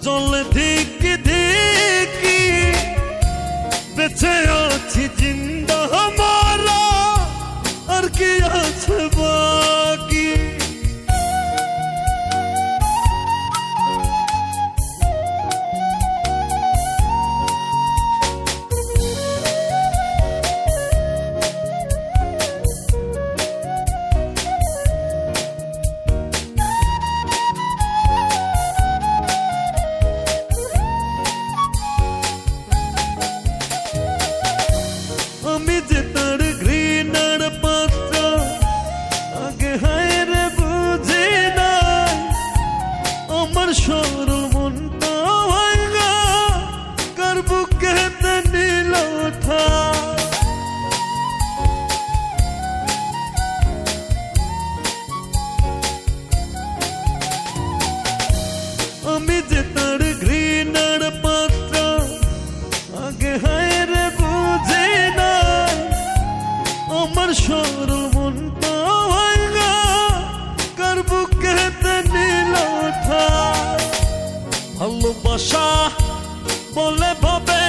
চলে ধিকি ধিকি বেঁচে আছি জিন্দা মারা আর কি আছে বাকি। আমি যে তার ঘৃণার পাত্র আগে হায় রে বুঝি নাই, আমার সরল মনটা ভাঙা কার বুকেতে নিল ঠাই। আমি যে তার ঘৃণার পাত্র আগে হায় রে বুঝি নাই, আমার সরল মনটা ভাঙা কার বুকেতে নিল ঠাই। ভালোবাসা বলে ভাবে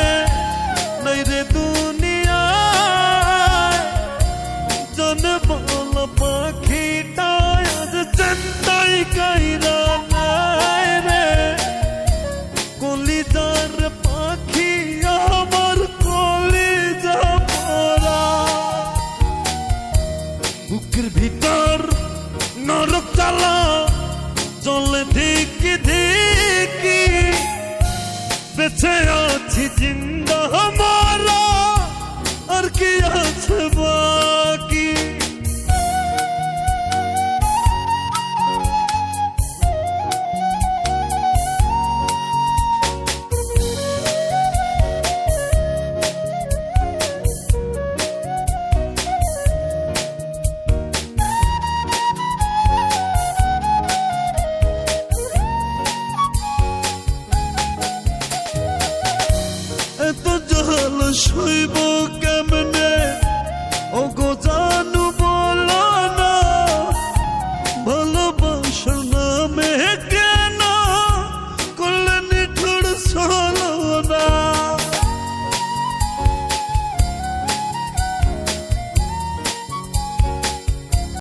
নাই রে দুনিয়ায়, জানে বল পাখিটা আজ চিন্তাই কাইরা নাই রে। কলিজার পাখি আমার কলিজা পরা, বুকের ভিতর নরক জ্বালা চলে ধিকি ধিকি বেঁচে আছি জিন্দা মারা আর কি আছে বাকি।